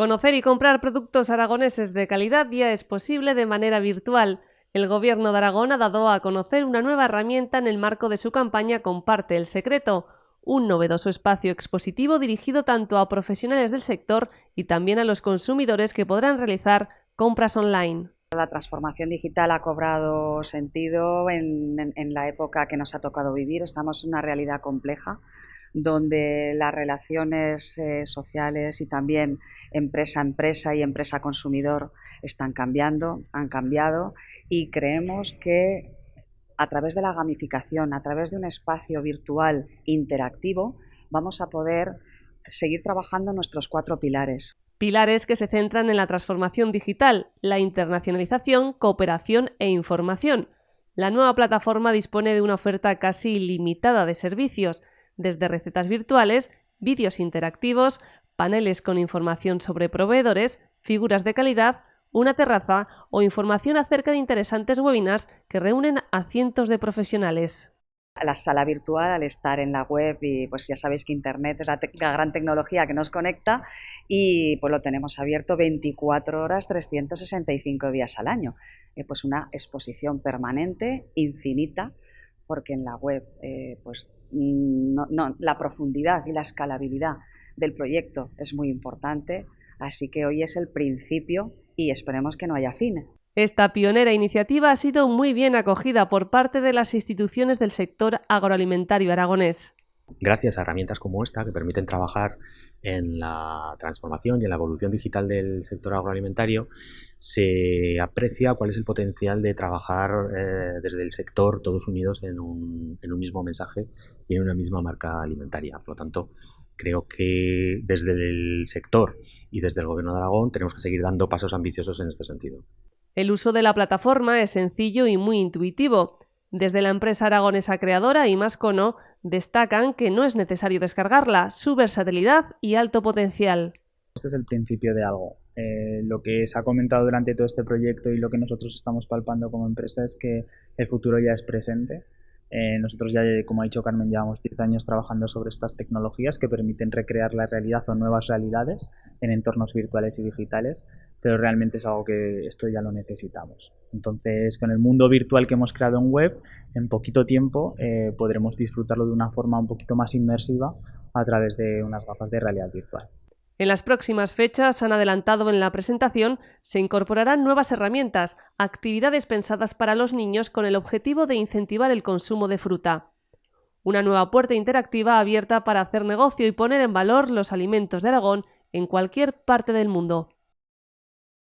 Conocer y comprar productos aragoneses de calidad ya es posible de manera virtual. El Gobierno de Aragón ha dado a conocer una nueva herramienta en el marco de su campaña Comparte el secreto, un novedoso espacio expositivo dirigido tanto a profesionales del sector y también a los consumidores que podrán realizar compras online. La transformación digital ha cobrado sentido en la época que nos ha tocado vivir. Estamos en una realidad compleja donde las relaciones sociales y también empresa a empresa y empresa a consumidor están cambiando, han cambiado, y creemos que a través de la gamificación, a través de un espacio virtual interactivo, vamos a poder seguir trabajando nuestros 4 pilares. Pilares que se centran en la transformación digital, la internacionalización, cooperación e información. La nueva plataforma dispone de una oferta casi ilimitada de servicios, desde recetas virtuales, vídeos interactivos, paneles con información sobre proveedores, figuras de calidad, una terraza o información acerca de interesantes webinars que reúnen a cientos de profesionales. La sala virtual, al estar en la web, y pues ya sabéis que Internet es la gran tecnología que nos conecta, y pues lo tenemos abierto 24 horas, 365 días al año. Pues una exposición permanente, infinita, porque en la web la profundidad y la escalabilidad del proyecto es muy importante, así que hoy es el principio y esperemos que no haya fin. Esta pionera iniciativa ha sido muy bien acogida por parte de las instituciones del sector agroalimentario aragonés. Gracias a herramientas como esta, que permiten trabajar en la transformación y en la evolución digital del sector agroalimentario, se aprecia cuál es el potencial de trabajar desde el sector todos unidos en un mismo mensaje y en una misma marca alimentaria. Por lo tanto, creo que desde el sector y desde el Gobierno de Aragón tenemos que seguir dando pasos ambiciosos en este sentido. El uso de la plataforma es sencillo y muy intuitivo. Desde la empresa aragonesa creadora Imascono destacan que no es necesario descargarla, su versatilidad y alto potencial. Este es el principio de algo. Lo que se ha comentado durante todo este proyecto y lo que nosotros estamos palpando como empresa es que el futuro ya es presente. Nosotros ya, como ha dicho Carmen, llevamos 10 años trabajando sobre estas tecnologías que permiten recrear la realidad o nuevas realidades en entornos virtuales y digitales, pero realmente es algo que esto ya lo necesitamos. Entonces, con el mundo virtual que hemos creado en web, en poquito tiempo podremos disfrutarlo de una forma un poquito más inmersiva a través de unas gafas de realidad virtual. En las próximas fechas, han adelantado en la presentación, se incorporarán nuevas herramientas, actividades pensadas para los niños con el objetivo de incentivar el consumo de fruta. Una nueva puerta interactiva abierta para hacer negocio y poner en valor los alimentos de Aragón en cualquier parte del mundo.